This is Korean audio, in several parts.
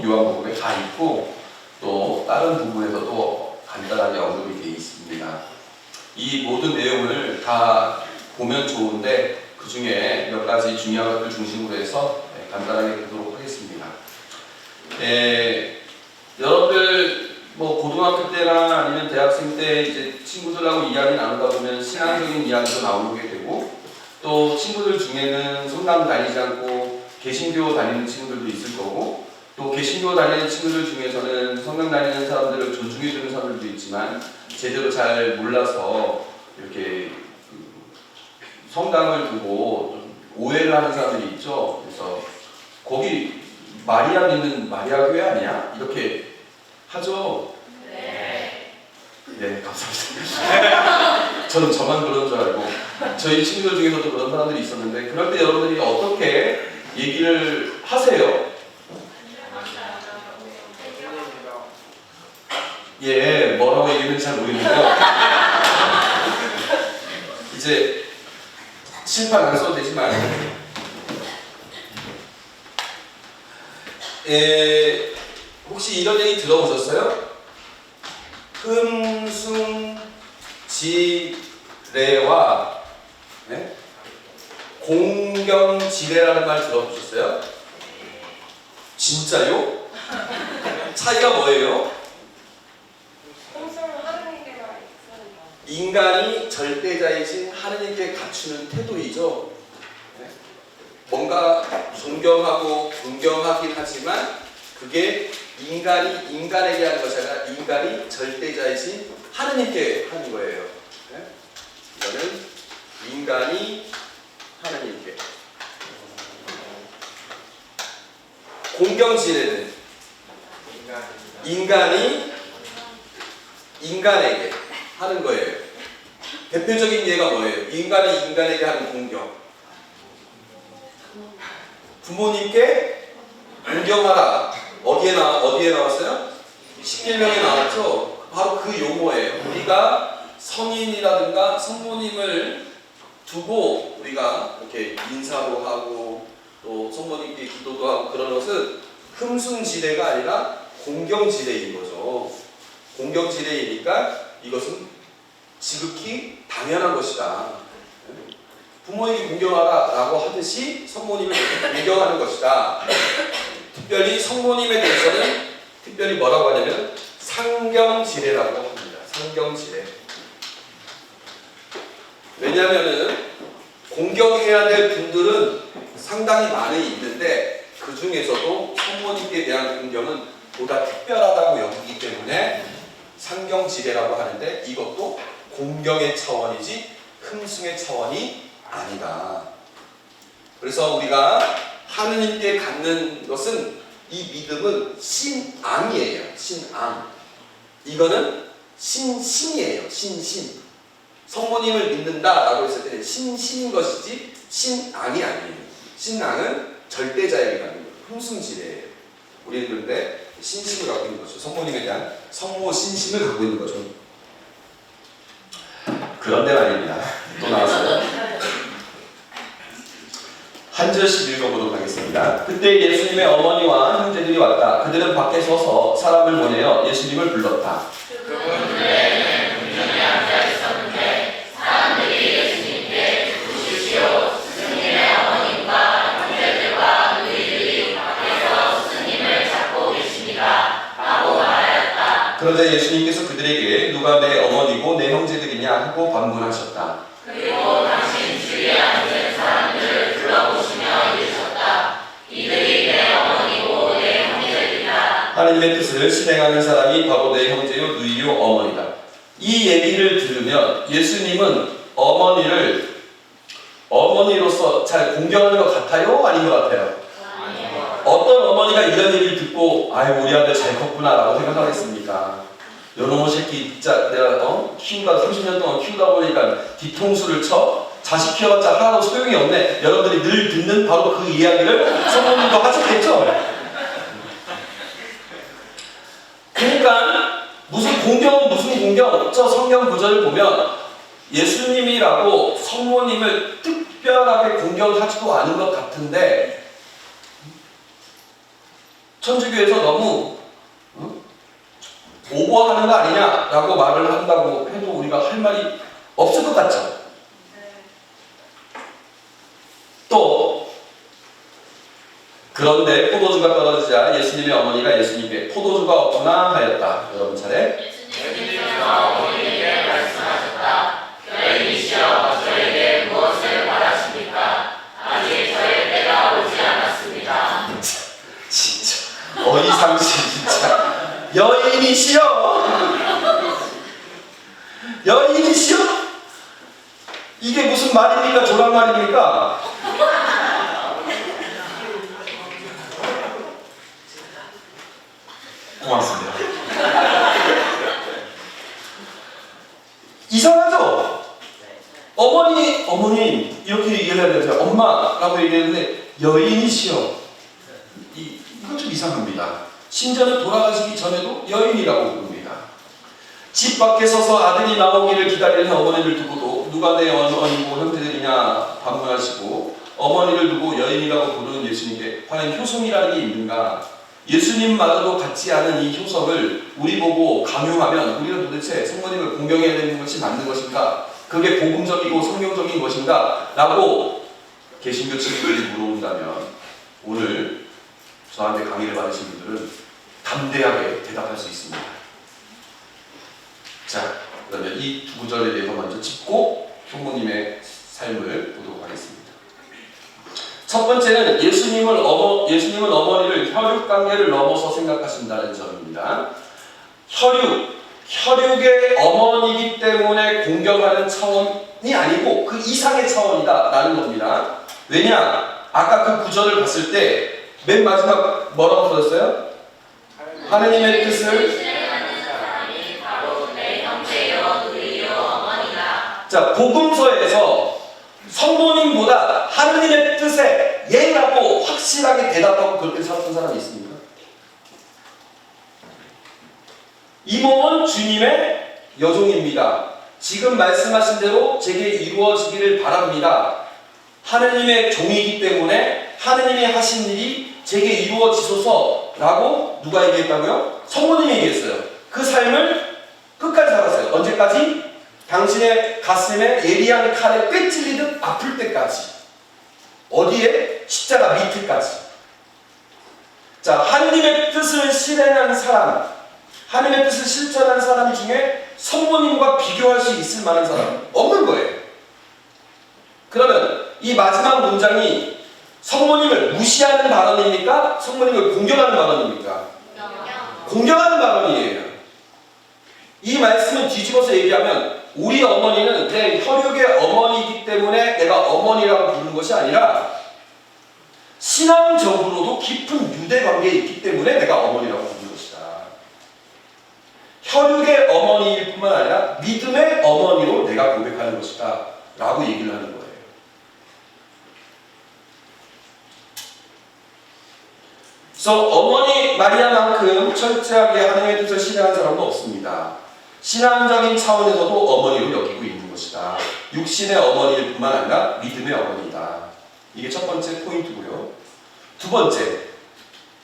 요한복음에 다 있고 또 다른 부분에서도 간단하게 언급이 되어 있습니다. 이 모든 내용을 다 보면 좋은데 그 중에 몇 가지 중요한 것들 중심으로 해서 간단하게 보도록 하겠습니다. 여러분들 뭐 고등학교 때나 아니면 대학생 때 이제 친구들하고 이야기 나누다 보면 신앙적인 이야기도 나오게 되고 또 친구들 중에는 성당 다니지 않고 개신교 다니는 친구들도 있을 거고 또 개신교 다니는 친구들 중에서는 성당 다니는 사람들을 존중해주는 사람들도 있지만 제대로 잘 몰라서 이렇게 성당을 두고 좀 오해를 하는 사람들이 있죠. 그래서 거기 마리아 믿는 마리아 교회 아니야? 이렇게 하죠? 네, 감사합니다. 저는 저만 그런 줄 알고 저희 친구들 중에서도 그런 사람들이 있었는데 그럴 때 여러분들이 어떻게 얘기를 하세요? 예, 뭐라고 얘기했는지 잘 모르겠는데요. 이제 칠판 안 써도 되지만 혹시 이런 얘기 들어보셨어요? 흠숭지레와 공경지레라는 말 들어보셨어요? 진짜요? 차이가 뭐예요? 인간이 절대자이신 하느님께 갖추는 태도이죠. 뭔가 존경하고 존경하긴 하지만 그게 인간이 인간에게 하는 것이 아니라 인간이 절대자이신 하느님께 하는 거예요. 이거는 인간이 하느님께. 공경지레는 인간이 인간에게 하는 거예요. 대표적인 예가 뭐예요? 인간이 인간에게 하는 공경. 부모님께 공경하라. 어디에 나왔어요? 11명에 나왔죠? 바로 그 용어예요. 우리가 성인이라든가 성모님을 두고 우리가 이렇게 인사도 하고 또 성모님께 기도도 하고 그런 것은 흠숭지레가 아니라 공경지레인 거죠. 공경지레이니까 이것은 지극히 당연한 것이다. 부모에게 공경하라 라고 하듯이 성모님을 공경하는 것이다. 특별히 성모님에 대해서는 특별히 뭐라고 하냐면 상경지레라고 합니다. 상경지레. 왜냐하면은 공경해야 될 분들은 상당히 많이 있는데 그 중에서도 성모님께 대한 공경은 보다 특별하다고 여기기 때문에 상경지레라고 하는데 이것도 공경의 차원이지 흠숭의 차원이 아니다. 그래서 우리가 하느님께 갖는 것은 이 믿음은 신앙이에요. 신앙. 이거는 신심이에요. 신심. 성모님을 믿는다라고 했을 때 신심인 것이지 신앙이 아니에요. 신앙은 절대자에게 갖는 거예요. 흠숭지레예요. 우리는 그런데 신심을 갖고 있는 거죠. 성모님에 대한 성모 신심을 갖고 있는 거죠. 그런데 말입니다. 또 나왔어요. 한 절씩 읽어보도록 하겠습니다. 그때 예수님의 어머니와 형제들이 왔다. 그들은 밖에 서서 사람을 보내어 예수님을 불렀다. 그분들에게는 문전에 앉아 있었는데 사람들이 예수님께 보십시오. 스승님의 어머님과 형제들과 너희들이 밖에서 스승님을 찾고 계십니다. 라고 말하였다. 그러자 예수님께서 그들에게 누가 내 어머니고 내 형제들이냐 하고 반문하셨다. 그리고 당신 주위에 앉은 사람들을 불러보시며 이르셨다. 이들이 내 어머니고 내 형제들이다. 하나님의 뜻을 실행하는 사람이 바로 내 형제요 누이요 어머니다. 이 얘기를 들으면 예수님은 어머니를 어머니로서 잘 공경하는 것 같아요? 아닌 것 같아요? 어떤 어머니가 이런 얘기를 듣고 아유 우리 아들 잘 컸구나 라고 생각하겠습니까? 요놈의 새끼 진짜 내가 키우다 30년 동안 키우다 보니까 뒤통수를 쳐? 자식 키워봤자 하나도 소용이 없네. 여러분들이 늘 듣는 바로 그 이야기를 성모님도 하셨겠죠? 그러니까 무슨 공경 저 성경 구절을 보면 예수님이라고 성모님을 특별하게 공경하지도 않은 것 같은데 천주교에서 너무 오버하는 거 아니냐라고 말을 한다고 해도 우리가 할 말이 없을 것 같죠. 또 그런데 포도주가 떨어지자 예수님의 어머니가 예수님께 포도주가 없구나 하였다. 여러분 차례. 예수님께서 어머니에게 말씀하셨다. 여인이시여 저에게 무엇을 바라십니까? 아직 저의 때가 오지 않았습니다. 진짜 어이상시 진짜. 여인이시여 여인이시여 이게 무슨 말입니까? 조랑말입니까? 고맙습니다. 이상하죠? 어머니 이렇게 얘기를 해야 되죠. 엄마라고 얘기했는데 여인이시여 이건 좀 이상합니다. 심지어는 돌아가시기 전에도 여인이라고 부릅니다. 집 밖에 서서 아들이 나오기를 기다리는 어머니를 두고도 누가 내 어머니고 형제들이냐 반문하시고 어머니를 두고 여인이라고 부르는 예수님께 과연 효성이라는 게 있는가? 예수님마저도 같지 않은 이 효성을 우리 보고 강요하면 우리가 도대체 성모님을 공경해야 되는 것이 맞는 것인가? 그게 복음적이고 성경적인 것인가? 라고 개신교 친구들이 물어본다면 오늘 저한테 강의를 받으신 분들은 담대하게 대답할 수 있습니다. 자, 그러면 이 두 구절에 대해서 먼저 짚고 효모님의 삶을 보도록 하겠습니다. 첫 번째는 예수님은 어머니를 혈육관계를 넘어서 생각하신다는 점입니다. 혈육의 어머니이기 때문에 공경하는 차원이 아니고 그 이상의 차원이다 라는 겁니다. 왜냐? 아까 그 구절을 봤을 때 맨 마지막 뭐라고 써졌어요? 하느님의 뜻을 자, 복음서에서 성모님보다 하느님의 뜻에 예라고 확실하게 대답하고 그렇게 살았던 사람이 있습니까? 이 몸은 주님의 여종입니다. 지금 말씀하신 대로 제게 이루어지기를 바랍니다. 하느님의 종이기 때문에 하느님이 하신 일이 제게 이루어지소서라고 누가 얘기했다고요? 성모님이 얘기했어요. 그 삶을 끝까지 살았어요. 언제까지? 당신의 가슴에 예리한 칼에 꿰찔리듯 아플 때까지. 어디에? 십자가 밑에까지. 자, 하느님의 뜻을 실행한 사람, 하느님의 뜻을 실천한 사람 중에 성모님과 비교할 수 있을 만한 사람은 없는 거예요. 그러면 이 마지막 문장이 성모님을 무시하는 발언입니까? 성모님을 공경하는 발언입니까? 공경하는 발언이에요. 이 말씀을 뒤집어서 얘기하면 우리 어머니는 내 혈육의 어머니이기 때문에 내가 어머니라고 부르는 것이 아니라 신앙적으로도 깊은 유대관계에 있기 때문에 내가 어머니라고 부르는 것이다. 혈육의 어머니일 뿐만 아니라 믿음의 어머니로 내가 고백하는 것이다 라고 얘기를 하는 거예요. 그래서 어머니 마리아만큼 철저하게 하나님의 뜻을 실행한 사람은 없습니다. 신앙적인 차원에서도 어머니로 여기고 있는 것이다. 육신의 어머니일 뿐만 아니라 믿음의 어머니다. 이게 첫 번째 포인트고요. 두 번째,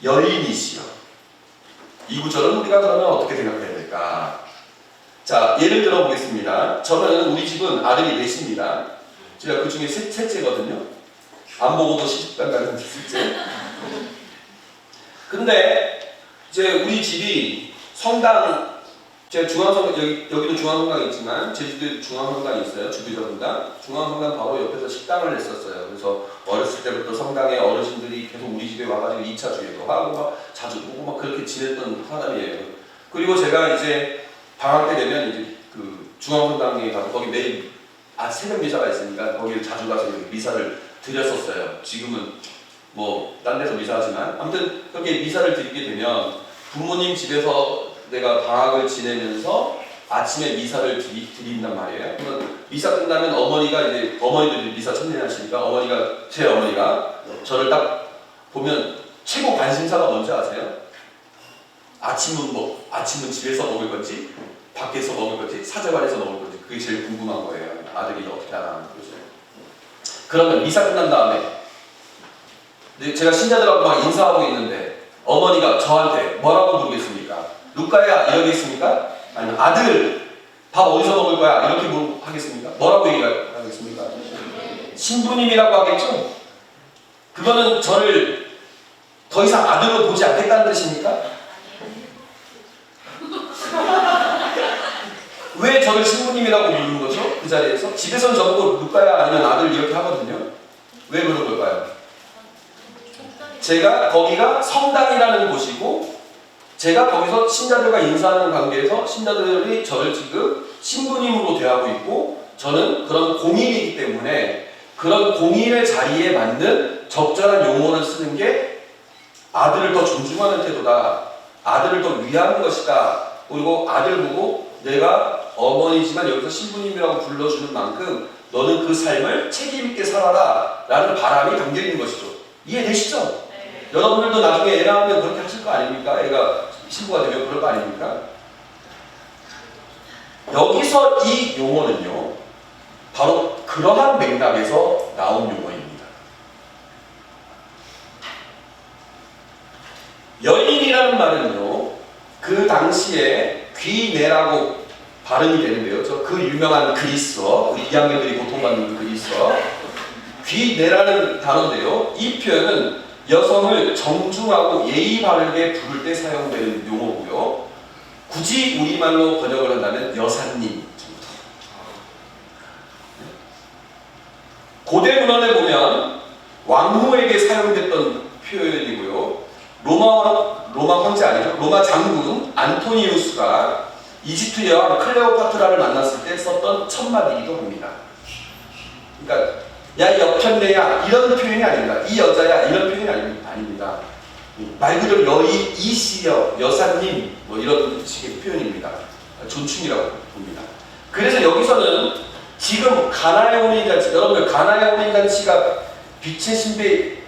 여인이시여. 이 구절은 우리가 그러면 어떻게 생각해야 될까? 자, 예를 들어 보겠습니다. 저는 우리 집은 아들이 넷입니다. 제가 그 중에 셋째거든요. 안 보고도 시집간 가는 셋째. 근데 이제 우리 집이 성당, 제가 중앙성당, 여기도 중앙성당이 있지만 제주도에 중앙성당이 있어요. 주비성당. 중앙성당 바로 옆에서 식당을 했었어요. 그래서 어렸을 때부터 성당에 어르신들이 계속 우리 집에 와가지고 2차 주일도 하고 막 자주 보고 막 그렇게 지냈던 사람이에요. 그리고 제가 이제 방학 때 되면 이제 그 중앙성당에 가서 거기 매일 새벽 미사가 있으니까 거기를 자주 가서 미사를 드렸었어요. 지금은 뭐 딴 데서 미사하지만 아무튼 그렇게 미사를 드리게 되면 부모님 집에서 내가 방학을 지내면서 아침에 미사를 드린단 말이에요. 그러면 미사 끝나면 어머니가 이제 어머니들이 미사 천년하시니까 제 어머니가 저를 딱 보면 최고 관심사가 뭔지 아세요? 아침은 집에서 먹을 건지 밖에서 먹을 건지 사제관에서 먹을 건지 그게 제일 궁금한 거예요. 아들이 어떻게 하나 요새. 그러면 미사 끝난 다음에 제가 신자들하고 막 인사하고 있는데 어머니가 저한테 뭐라고 부르겠습니까? 루카야 이러겠습니까? 아니면 아들 밥 어디서 먹을 거야? 이렇게 하겠습니까? 뭐라고 얘기하겠습니까? 신부님이라고 하겠죠? 그거는 저를 더 이상 아들로 보지 않겠다는 뜻입니까? 왜 저를 신부님이라고 부르는 거죠? 그 자리에서? 집에서는 저보고 루카야 아니면 아들 이렇게 하거든요. 왜 그런 걸까요? 제가 거기가 성당이라는 곳이고 제가 거기서 신자들과 인사하는 관계에서 신자들이 저를 지금 신부님으로 대하고 있고 저는 그런 공인이기 때문에 그런 공인의 자리에 맞는 적절한 용어를 쓰는 게 아들을 더 존중하는 태도다. 아들을 더 위하는 것이다. 그리고 아들 보고 내가 어머니지만 여기서 신부님이라고 불러주는 만큼 너는 그 삶을 책임있게 살아라 라는 바람이 담겨있는 것이죠. 이해되시죠? 네. 여러분들도 나중에 애 낳으면 그렇게 하실 거 아닙니까? 애가 신부가 되면 그럴 거 아닙니까? 여기서 이 용어는요 바로 그러한 맥락에서 나온 용어입니다. 여인이라는 말은요 그 당시에 귀내라고 발음이 되는데요. 그 유명한 그리스어, 우리 2학년들이 고통받는 그리스어 귀내라는 단어인데요. 이 표현은 여성을 정중하고 예의 바르게 부를 때 사용되는 용어고요. 굳이 우리말로 번역을 한다면 여사님. 고대 문헌에 보면 왕후에게 사용됐던 표현이고요. 로마 황제 아니죠? 로마 장군 안토니우스가 이집트 여왕 클레오파트라를 만났을 때 썼던 첫마디이기도 합니다. 그러니까 야 여편네야 이런 표현이 아닙니다. 이 여자야 이런 표현이 아닙니다. 말 그대로 여의 이시여 여사님 뭐 이런 식의 표현입니다. 존칭이라고 봅니다. 그래서 여기서는 지금 가나의 혼인잔치, 여러분들 가나의 혼인잔치가 빛의 신비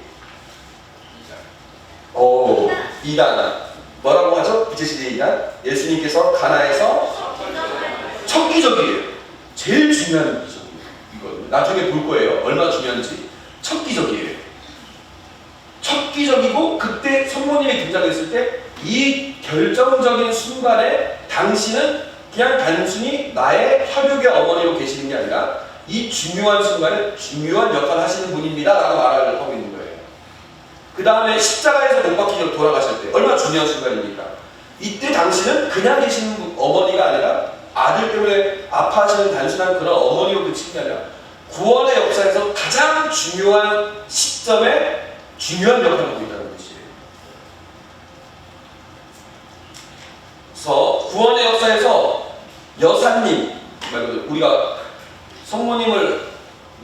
2단 뭐라고 하죠? 빛의 신비 2단 예수님께서 가나에서 첫 기적이에요. 제일 중요한 기적이에요. 이거 나중에 볼 거예요. 얼마나 중요한지. 첫 기적이에요. 첫 기적이고 그때 성모님이 등장했을 때 이 결정적인 순간에 당신은 그냥 단순히 나의 혈육의 어머니로 계시는 게 아니라 이 중요한 순간에 중요한 역할을 하시는 분입니다 라고 말을 하고 있는 거예요. 그 다음에 십자가에서 못 박히고 돌아가실 때 얼마나 중요한 순간입니까? 이때 당신은 그냥 계시는 어머니가 아니라 아들 때문에 아파하시는 단순한 그런 어머니로 그치는 게 아니라 구원의 역사에서 가장 중요한 시점에 중요한 역할을 하고 있다는 것이에요. 그래서 구원의 역사에서 여사님 말고 우리가 성모님을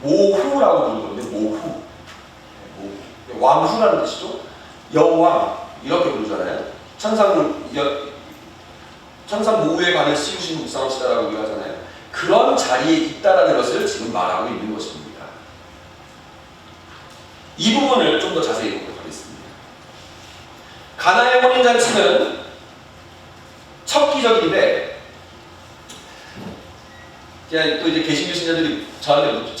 모후라고 부르거든요. 모후. 왕후라는 뜻이죠. 여왕 이렇게 부르잖아요. 천상 모후에 관을 씌우신 묵상합시다라고 우리가 하잖아요. 그런 자리에 있다라는 것을 지금 말하고 있는 것입니다. 이 부분을 좀 더 자세히 보도록 하겠습니다. 가나의 혼인잔치는 첫 기적인데, 그냥 또 이제 개신교 신자들이 저한테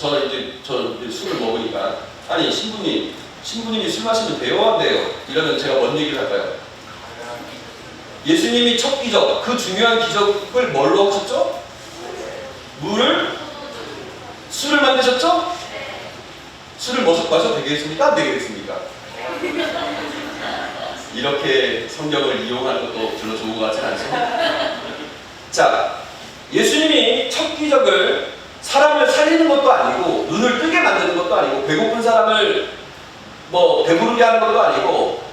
저 이제 술을 먹으니까 아니 신부님이 술 마시면 돼요 안 돼요? 이러면 제가 뭔 얘기를 할까요? 예수님이 첫 기적, 그 중요한 기적을 뭘로 하셨죠? 술을 만드셨죠? 술을 마셔도 되겠습니까? 안 되겠습니까? 이렇게 성경을 이용하는 것도 별로 좋은 것 같진 않죠? 자, 예수님이 첫 기적을 사람을 살리는 것도 아니고 눈을 뜨게 만드는 것도 아니고 배고픈 사람을 배부르게 하는 것도 아니고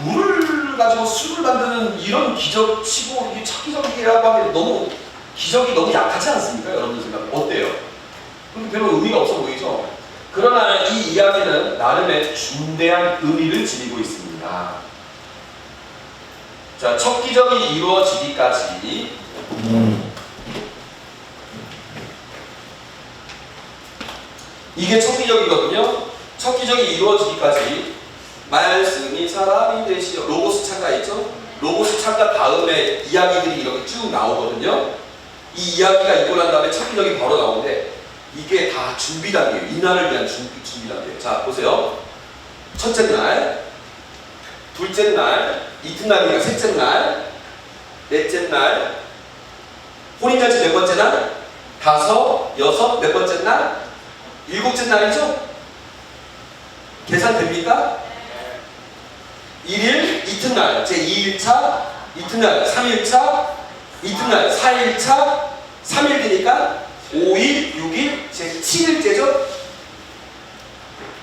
물을 가지고 술을 만드는 이런 기적치고 이게 첫 기적이라고 하면 기적이 너무 약하지 않습니까? 여러분들 생각 어때요? 별로 의미가 없어 보이죠? 그러나 이 이야기는 나름의 중대한 의미를 지니고 있습니다. 자, 첫 기적이 이루어지기까지 이게 첫 기적이거든요. 첫 기적이 이루어지기까지 말씀이 사람이 되시어 로고스 창가 있죠? 로고스 창가 다음에 이야기들이 이렇게 쭉 나오거든요. 이 이야기가 있고 난 다음에 첫 기적이 바로 나오는데 이게 다 준비 단계예요. 이날을 위한 준비 단계예요. 자, 보세요. 첫째 날 둘째 날, 이튿날이니까 셋째 날, 넷째 날, 혼인잔치 몇 번째 날? 다섯, 여섯, 몇 번째 날? 일곱째 날이죠? 계산됩니까? 1일, 이튿날, 제2일차, 이튿날, 3일차, 이튿날, 4일차, 3일 되니까 5일, 6일, 제7일째죠?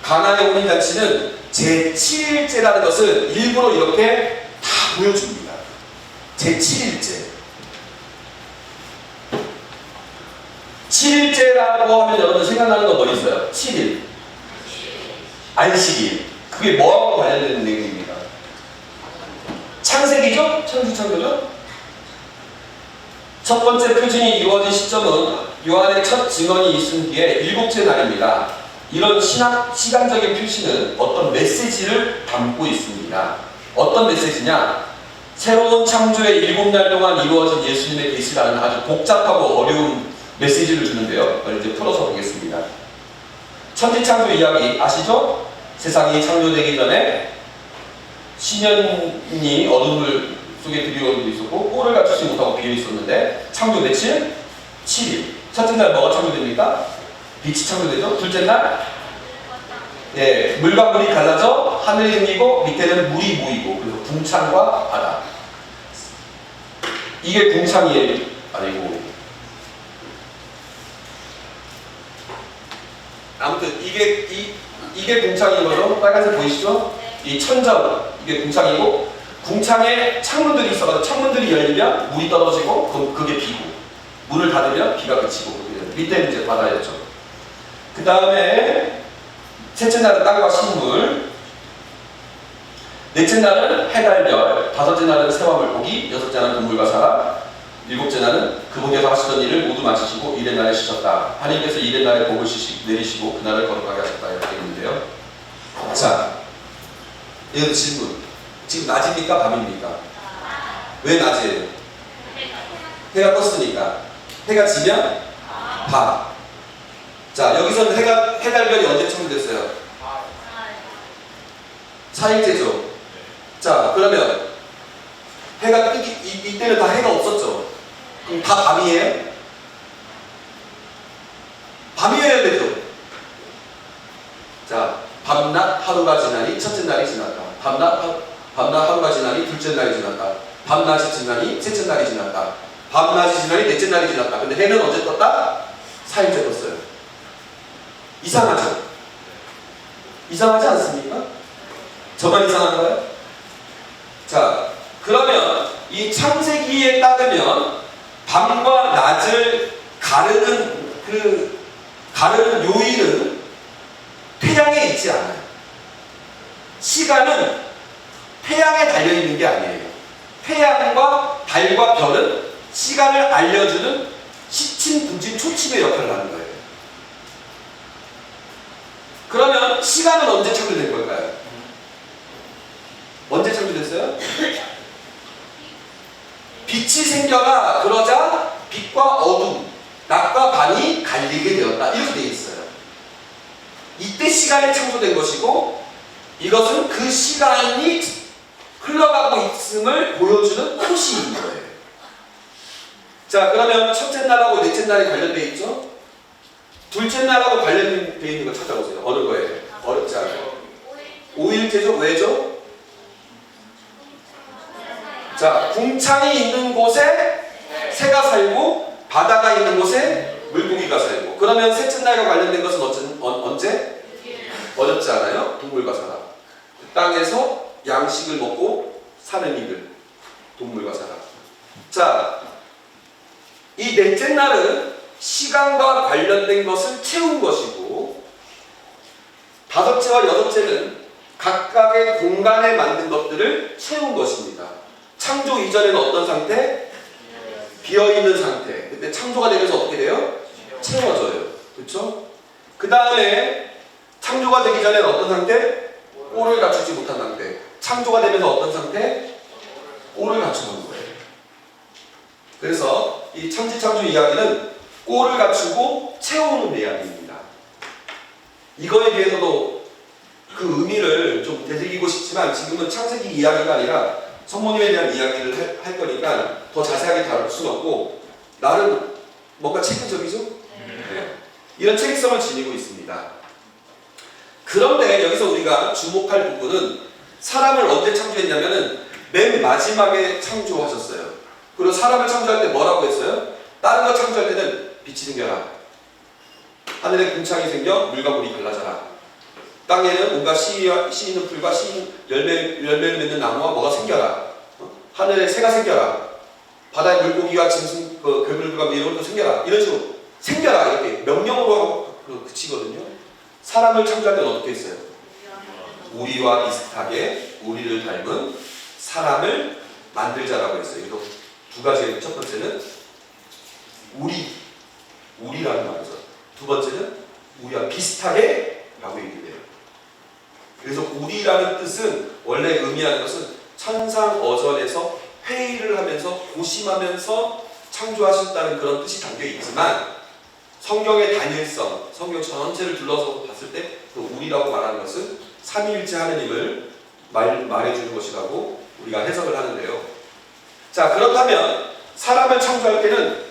가나의 혼인잔치는 제7일째라는 것을 일부러 이렇게 다 보여줍니다. 제7일째. 7일째라고 하면 여러분 생각나는 거 뭐 있어요? 7일. 안식일. 그게 뭐하고 관련된 내용입니다? 창세기죠? 창조죠? 첫 번째 표징이 이루어진 시점은 요한의 첫 증언이 있은 뒤에 일곱째 날입니다. 이런 시간적인 표시는 어떤 메시지를 담고 있습니다. 어떤 메시지냐? 새로운 창조의 7날 동안 이루어진 예수님의 계시라는 아주 복잡하고 어려운 메시지를 주는데요. 이제 풀어서 보겠습니다. 천지창조 이야기 아시죠? 세상이 창조되기 전에 신년이 어둠을 속에 들이오고 있었고 꼴을 갖추지 못하고 비어 있었는데 창조 며칠? 7일. 첫째 날 뭐가 창조됩니까? 빛이 창조되죠? 둘째 날? 예, 물과 물이 갈라져 하늘이 생기고 밑에는 물이 모이고 그래서 궁창과 바다. 이게 궁창이 아니고 아무튼 이게 궁창인 거죠? 빨간색 보이시죠? 이 천정 이게 궁창이고 궁창에 창문들이 있어가지고 창문들이 열리면 물이 떨어지고 그게 비고 문을 닫으면 비가 그치고 밑에는 이제 바다였죠. 그 다음에 셋째 날은 땅과 식물, 넷째 날은 해달별, 다섯째 날은 새와 물고기, 여섯째 날은 동물과 사람, 일곱째 날은 그분께서 하시던 일을 모두 마치시고 일의 날에 쉬셨다. 하나님께서 일의 날에 복을 내리시고 그날을 거룩하게 하셨다. 이렇게 있는데요. 자, 이런 질문. 지금 낮입니까? 밤입니까? 왜 낮이에요? 해가 떴으니까. 해가 지면 밤. 자, 여기서는 해달별이 언제 창조됐어요? 4일째죠. 자, 그러면 해가 뜨기 이때는 다 해가 없었죠. 그럼 다 밤이에요? 밤이어야 되죠. 자, 밤낮 하루가 지나니 첫째 날이 지났다. 밤낮 하루가 지나니 둘째 날이 지났다. 밤낮이 지나니 셋째 날이 지났다. 밤낮이 지나니 넷째 날이 지났다. 근데 해는 언제 떴다? 4일째 떴어요. 이상하죠? 이상하지 않습니까? 저만 이상한가요? 자, 그러면 이 창세기에 따르면 밤과 낮을 가르는 요일은 태양에 있지 않아요. 시간은 태양에 달려있는 게 아니에요. 태양과 달과 별은 시간을 알려주는 시침, 분침, 초침의 역할을 하는 거예요. 그러면 시간은 언제 창조된 걸까요? 언제 창조됐어요? 빛이 생겨나 그러자 빛과 어둠, 낮과 밤이 갈리게 되었다. 이렇게 되어 있어요. 이때 시간이 창조된 것이고 이것은 그 시간이 흘러가고 있음을 보여주는 표시인 거예요. 자, 그러면 첫째 날하고 넷째 날이 관련되어 있죠? 둘째 날하고 관련되어 있는 거 찾아보세요. 어느 거예요? 어렵지 않아요. 5일째죠? 왜죠? 자, 궁창이 있는 곳에 새가 살고 바다가 있는 곳에 물고기가 살고. 그러면 셋째 날과 관련된 것은 언제? 어렵지 않아요? 동물과 사람. 땅에서 양식을 먹고 사는 이들. 동물과 사람. 자, 이 넷째 날은 시간과 관련된 것을 채운 것이고 다섯째와 여섯째는 각각의 공간에 만든 것들을 채운 것입니다. 창조 이전에는 어떤 상태? 비어있는 상태. 근데 창조가 되면서 어떻게 돼요? 채워져요. 그렇죠? 그 다음에 창조가 되기 전에는 어떤 상태? 꼴을 갖추지 못한 상태. 창조가 되면서 어떤 상태? 꼴을 갖추는 거예요. 그래서 이 천지창조 이야기는 꼴을 갖추고 채우는 이야기입니다. 이거에 비해서도 그 의미를 좀 되새기고 싶지만 지금은 창세기 이야기가 아니라 성모님에 대한 이야기를 할 거니까 더 자세하게 다룰 수는 없고 나름 뭔가 체계적이죠? 네. 이런 체계성을 지니고 있습니다. 그런데 여기서 우리가 주목할 부분은 사람을 언제 창조했냐면은 맨 마지막에 창조하셨어요. 그리고 사람을 창조할 때 뭐라고 했어요? 다른 거 창조할 때는 빛이 생겨라. 하늘에 궁창이 생겨 물과 물이 갈라져라. 땅에는 온갖 씨 있는 풀과 열매를 맺는 나무와 뭐가 생겨라. 하늘에 새가 생겨라. 바다의 물고기가 짐승, 괴물과 이런 것도 생겨라. 이런 식으로 생겨라. 이렇게 명령으로 하고 그치거든요. 사람을 창조할 때는 어떻게 했어요? 우리와 비슷하게 우리를 닮은 사람을 만들자라고 했어요. 그래서 두 가지. 첫 번째는 우리라는 말이죠. 두 번째는 우리와 비슷하게 라고 얘기해요. 그래서 우리라는 뜻은 원래 의미하는 것은 천상어전에서 회의를 하면서 고심하면서 창조하셨다는 그런 뜻이 담겨 있지만 성경의 단일성, 성경 전체를 둘러서 봤을 때 그 우리라고 말하는 것은 삼위일체 하느님을 말해주는 것이라고 우리가 해석을 하는데요. 자, 그렇다면 사람을 창조할 때는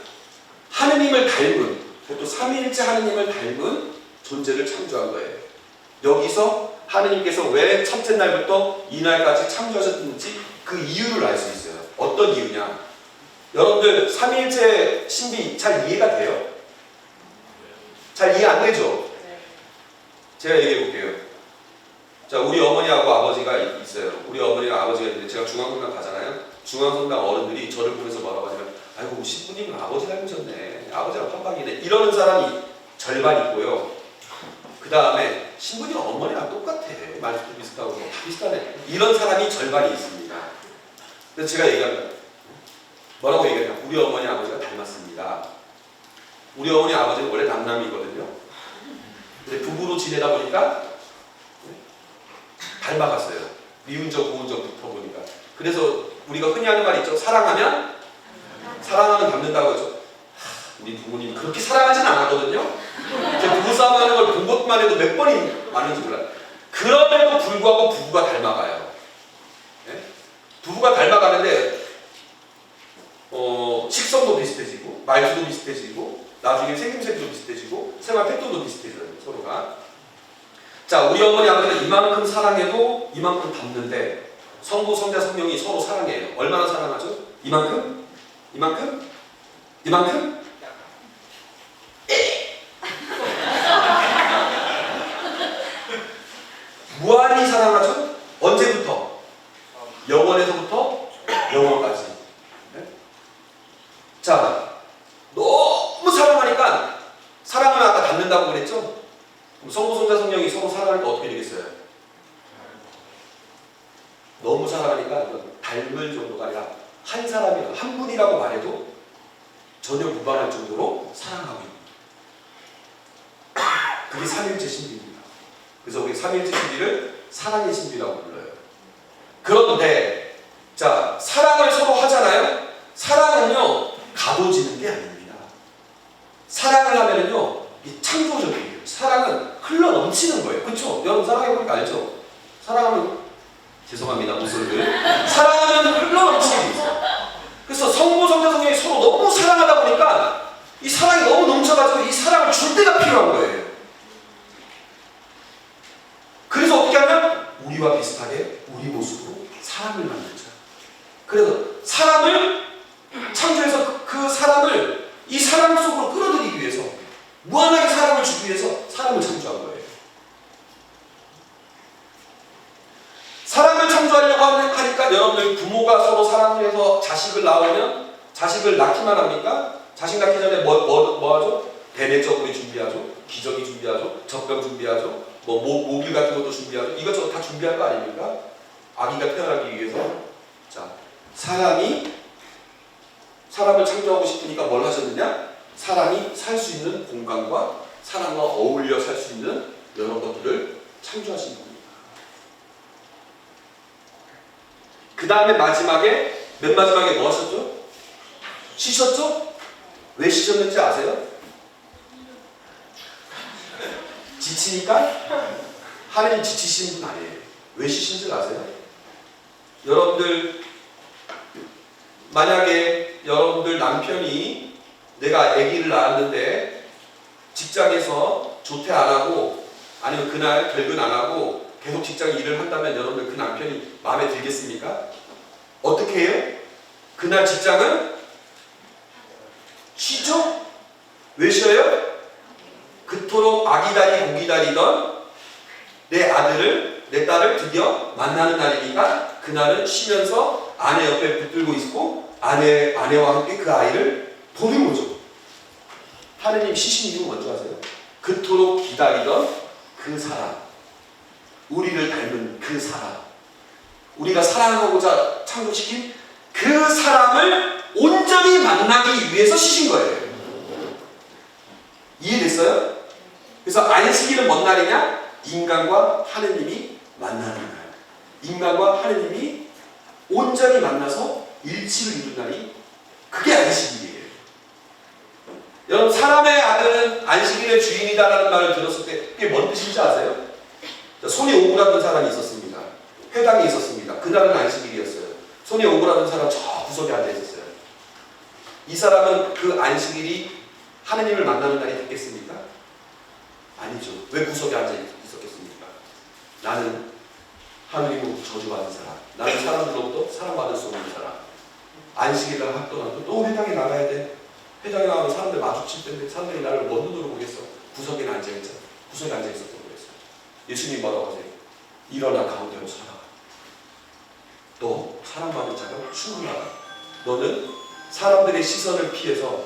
하느님을 닮은, 또 삼위일체 하느님을 닮은 존재를 창조한 거예요. 여기서 하느님께서 왜 첫째 날부터 이날까지 창조하셨는지 그 이유를 알 수 있어요. 어떤 이유냐? 여러분들 삼위일체 신비 잘 이해가 돼요? 잘 이해 안 되죠? 제가 얘기해 볼게요. 자, 우리 어머니하고 아버지가 있어요. 우리 어머니랑 아버지가 있는데 제가 중앙성당 가잖아요. 중앙성당 어른들이 저를 보면서 뭐라고 하냐면 아이고 신부님은 아버지 닮으셨네. 아버지랑 판박이네. 이러는 사람이 절반 있고요. 그 다음에 신부님 어머니랑 똑같아. 말투도 비슷하고 다 비슷하네. 이런 사람이 절반이 있습니다. 그래서 제가 얘기합니다. 뭐라고 얘기하냐? 우리 어머니 아버지가 닮았습니다. 우리 어머니 아버지는 원래 남남이거든요. 근데 부부로 지내다 보니까 닮아갔어요. 미운적 고운적 붙어보니까. 그래서 우리가 흔히 하는 말이 있죠. 사랑하면 닮는다고 하죠. 우리 부모님 그렇게 사랑하진 않았거든요. 제 부부싸움 하는 걸 본 것만 해도 몇 번이 많은지 몰라요. 그럼에도 불구하고 부부가 닮아가요. 네? 부부가 닮아가는데 식성도 비슷해지고 말투도 비슷해지고 나중에 생김새도 비슷해지고 생활 패턴도 비슷해져요. 서로가. 자, 우리 어머니 아버지는 이만큼 사랑해도 이만큼 닮는데 성부, 성자, 성령이 서로 사랑해요. 얼마나 사랑하죠? 이만큼? 이만큼? 이만큼? 무한히 사랑하죠? 언제부터? 영원에서부터 영원까지. 네? 자, 너무 사랑하니까 사랑하면 아까 닮는다고 그랬죠? 그럼 성부, 성자, 성령이 서로 사랑하니까 어떻게 되겠어요? 너무 사랑하니까 닮을 정도가 아니라 한 사람이라고, 한 분이라고 말해도 전혀 무방할 정도로 사랑하고 있는 그게 삼위일체 신비입니다. 그래서 우리 삼위일체 신비를 사랑의 신비라고 불러요. 그런데 자, 사랑을 서로 하잖아요. 사랑은요 가둬지는 게 아닙니다. 사랑을 하면은요 이 창조적이에요. 사랑은 흘러 넘치는 거예요. 그렇죠? 여러분 사랑해보니까 알죠? 사랑하면 죄송합니다 모습을 사랑하면 흘러 넘치게 돼 있어요. 그래서 성부, 성자, 성령이 서로 너무 사랑하다 보니까 이 사랑이 너무 넘쳐가지고 이 사랑을 줄 때가 필요한 거예요. 그래서 어떻게 하면 우리와 비슷하게 우리 모습으로 사람을 만들자. 그래서 사람을 창조해서 그 사람을 이 사랑 속으로 끌어들이기 위해서 무한하게 사랑을 주기 위해서 사람을 창조한 거예요. 사람을 창조하려고 하니까 여러분들 부모가 서로 사랑을 해서 자식을 낳으면 자식을 낳기만 합니까? 자식 낳기 전에 뭐 하죠? 대내적으로 준비하죠. 기저귀 준비하죠. 젖병 준비하죠. 모빌 같은 것도 준비하죠. 이것저것 다 준비할 거 아닙니까? 아기가 태어나기 위해서. 자, 사람을 창조하고 싶으니까 뭘 하셨느냐? 사람이 살 수 있는 공간과 사람과 어울려 살 수 있는 여러 것들을 창조하신 겁니다. 그 다음에 맨 마지막에 뭐 하셨죠? 쉬셨죠? 왜 쉬셨는지 아세요? 지치니까? 하나님 지치신 분 아니에요. 왜 쉬신 줄 아세요? 여러분들 만약에 여러분들 남편이 내가 아기를 낳았는데 직장에서 조퇴 안 하고 아니면 그날 결근 안 하고 계속 직장 일을 한다면 여러분들 그 남편이 마음에 들겠습니까? 어떻게 해요? 그날 직장은 쉬죠? 왜 쉬어요? 그토록 아기다리 고기다리던 내 아들을 내 딸을 드디어 만나는 날이니까 그날은 쉬면서 아내 옆에 붙들고 있고 아내와 함께 그 아이를 보는 거죠. 하느님 쉬신 이유 뭔지 아세요? 그토록 기다리던 그 사람, 우리를 닮은 그 사람, 우리가 사랑하고자 창조시킨 그 사람을 온전히 만나기 위해서 쉬신 거예요. 이해됐어요? 그래서 안식일은 뭔 날이냐? 인간과 하느님이 만나는 날. 인간과 하느님이 온전히 만나서 일치를 이룬 날이 그게 안식일이에요. 여러분 사람의 아들은 안식일의 주인이다라는 말을 들었을 때 그게 뭔 뜻인지 아세요? 손에 오그라든 사람이 있었습니다. 회당에 있었습니다. 그날은 안식일이었어요. 손에 오그라든 사람 저 구석에 앉아 있었어요. 이 사람은 그 안식일이 하느님을 만나는 날이 됐겠습니까? 아니죠. 왜 구석에 앉아 있었겠습니까? 나는 하느님으로 저주받은 사람, 나는 사람들로부터 사랑받을 수 없는 사람. 안식일날 학도나도 또 회당에 나가야 돼. 회당에 나가면 사람들 마주칠 텐데 사람들이 나를 뭔 눈으로 보겠어? 구석에 앉아있잖아. 구석에 앉아있었던 거였어요. 예수님 뭐라고 하세요? 일어나 가운데로 서라. 너 사랑받을 자가 충분하다. 너는 사람들의 시선을 피해서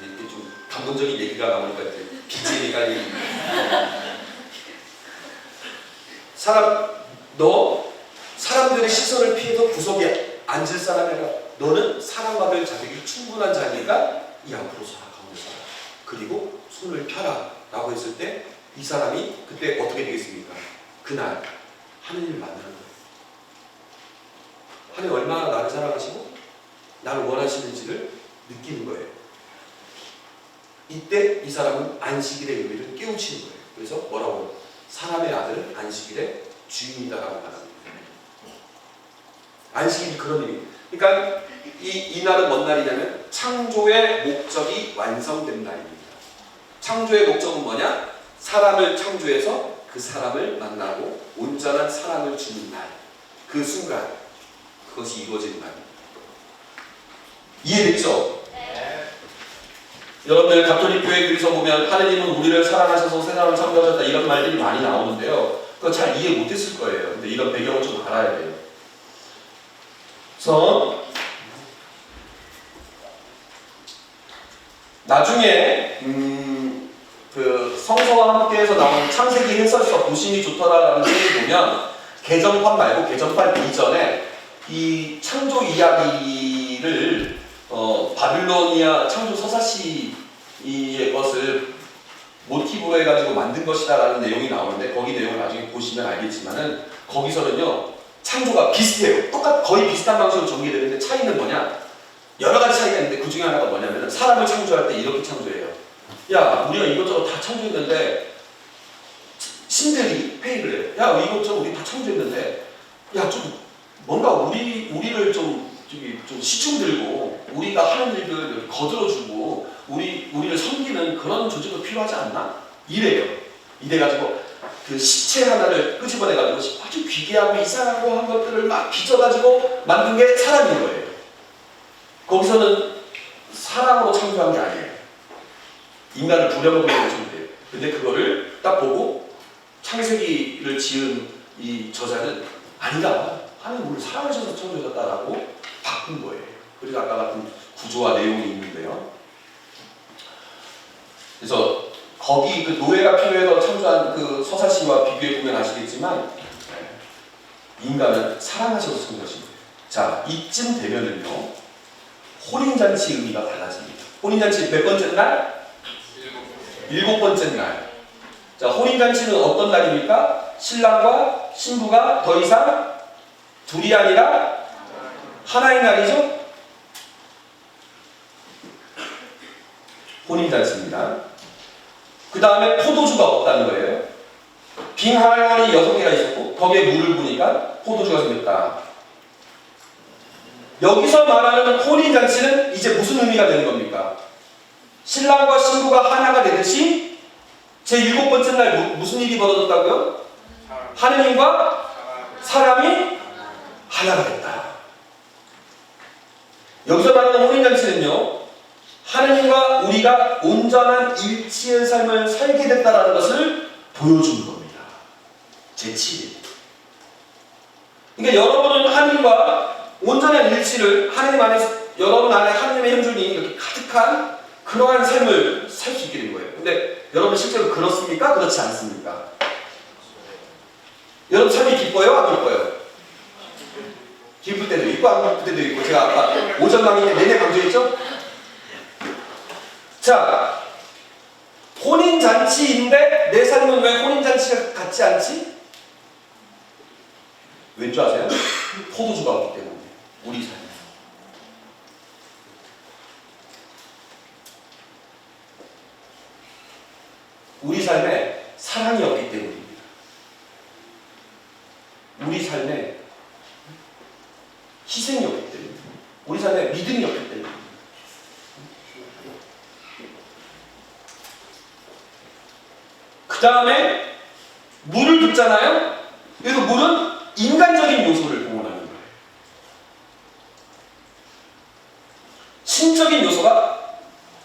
이렇게 좀 감동적인 얘기가 나오니까 이제 BGM이가 너 사람들의 시선을 피해서 구석에 앉을 사람이 아니라 너는 사랑받을 자격이 충분한 자니까 이 앞으로 서라, 가운데 서라. 그리고 손을 펴라 라고 했을 때 이 사람이 그때 어떻게 되겠습니까? 그날 하느님을 만나는 거예요. 하느님 얼마나 나를 사랑하시고 나를 원하시는지를 느끼는 거예요. 이때 이 사람은 안식일의 의미를 깨우치는 거예요. 그래서 뭐라고? 사람의 아들은 안식일의 주인이다라고 말합니다. 안식일이 그런 의미. 그러니까 이 날은 뭔 날이냐면 창조의 목적이 완성된 날입니다. 창조의 목적은 뭐냐? 사람을 창조해서 그 사람을 만나고 온전한 사랑을 주는 날. 그 순간 그것이 이루어지는 날입니다. 이해됐죠? 네. 여러분들 가톨릭 교회 글에서 보면 하느님은 우리를 사랑하셔서 세상을 창조하셨다 이런 말들이 많이 나오는데요. 그거 잘 이해 못했을 거예요. 근데 이런 배경을 좀 알아야 돼요. 그래서 나중에 그 성서와 함께해서 나온 창세기 해설서 보심이 좋더라라는 책을 보면 개정판 말고 개정판 이전에 이 창조 이야기를 바빌로니아 창조 서사시의 것을 모티브로 해가지고 만든 것이다라는 내용이 나오는데 거기 내용을 나중에 보시면 알겠지만은 거기서는요 창조가 비슷해요. 거의 비슷한 방식으로 전개되는데 차이는 뭐냐? 여러 가지 차이가 있는데 그 중에 하나가 뭐냐면 사람을 창조할 때 이렇게 창조해요. 야, 우리가 이것저것 다 창조했는데 신들이 회의를 해요. 야, 이것저것 우리 다 창조했는데 야, 좀 뭔가 우리를 좀 시중 들고 우리가 하는 일들 거들어주고 우리를 섬기는 그런 조직도 필요하지 않나? 이래요. 이래가지고 그 시체 하나를 끄집어내가지고 아주 귀귀하고 이상하고 한 것들을 막 빚어가지고 만든 게 사람인 거예요. 거기서는 사랑으로 창조한 게 아니에요. 인간을 부려먹으려고 창조해요. 근데 그거를 딱 보고 창세기를 지은 이 저자는 아니다. 하나님 우리를 사랑하셔서 창조하셨다라고 바꾼 거예요. 그래서 아까 같은 구조와 내용이 있는데요. 그래서 거기 그 노예가 필요해서 창조한 그 서사시와 비교해 보면 아시겠지만 인간은 사랑하셔서 창조하신 거예요. 자, 이쯤 되면은요 혼인잔치 의미가 달라집니다. 혼인잔치 몇 번째 날? 7번째 날. 자, 혼인잔치는 어떤 날입니까? 신랑과 신부가 더 이상 둘이 아니라 하나의 날이죠? 혼인잔치입니다. 그 다음에 포도주가 없다는 거예요. 빙하ळ이 6개가 있었고 거기에 물을 부으니까 포도주가 생겼다. 여기서 말하는 혼인잔치는 이제 무슨 의미가 되는 겁니까? 신랑과 신부가 하나가 되듯이 제7번째 날 무슨 일이 벌어졌다고요? 하느님과 사람이 하나가 됐다. 여기서 말하는 혼인잔치는요, 하느님과 우리가 온전한 일치의 삶을 살게 됐다는 것을 보여주는 겁니다. 제7일. 그러니까 여러분은 하느님과 온전한 일치를, 하느님 안에서, 여러분 안에 하느님의 형준이 이렇게 가득한 그러한 삶을 살 수 있게 된 거예요. 근데 여러분 실제로 그렇습니까? 그렇지 않습니까? 여러분 삶이 기뻐요? 안 기뻐요? 기쁠 때도 있고 안 기쁠 때도 있고, 제가 아까 오전 강의 내내 강조했죠? 자, 혼인잔치인데 내 삶은 왜 혼인잔치 같지 않지? 왠 줄 아세요? 포도주가 없기 때문에. 우리 삶에. 우리 삶에 사랑이 없기 때문입니다. 우리 삶에 희생이 없기 때문입니다. 우리 삶에 믿음이 없기 때문입니다. 그 다음에 물을 붓잖아요. 그래서 물은 인간적인 요소를 동원하는 거예요. 신적인 요소가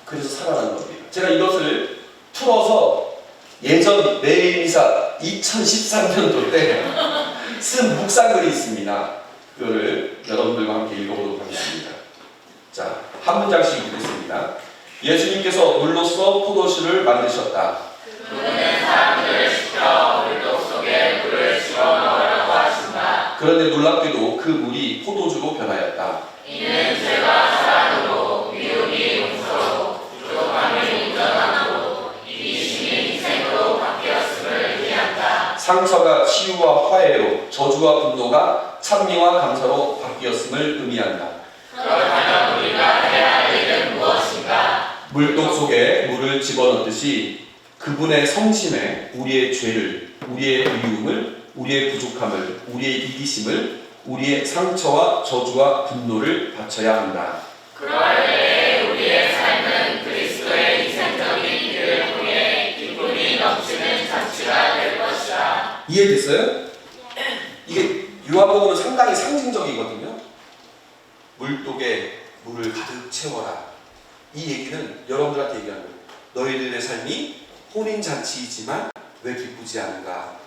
그래서 살아나는 겁니다. 제가 이것을 풀어서 예전 매일미사 2013년도 때 쓴 묵상글이 있습니다. 그거를 여러분들과 함께 읽어보도록 하겠습니다. 자, 한 문장씩 읽겠습니다. 예수님께서 물로써 포도주를 만드셨다. 그분은 사람들을 시켜 물독 속에 물을 집어넣으라고 하신다. 그런데 놀랍게도 그 물이 포도주로 변하였다. 이는 죄가 사랑으로, 미움이 용서로, 부족함이 운전하고, 이기심이 희생으로 바뀌었음을 의미한다. 상처가 치유와 화해로, 저주와 분노가 찬미와 감사로 바뀌었음을 의미한다. 그렇다면 우리가 해야 할 일은 무엇인가? 물독 속에 물을 집어넣듯이 그분의 성심에 우리의 죄를, 우리의 미움을, 우리의 부족함을, 우리의 이기심을, 우리의 상처와 저주와 분노를 바쳐야 한다. 그럴 때에 우리의 삶은 그리스도의 희생적인 일을 통해 기쁨이 넘치는 잔치가 될 것이다. 이해됐어요? 이게 요한복음은 상당히 상징적이거든요. 물독에 물을 가득 채워라. 이 얘기는 여러분들한테 얘기하는 거예요. 너희들의 삶이 혼인잔치이지만 왜 기쁘지 않은가?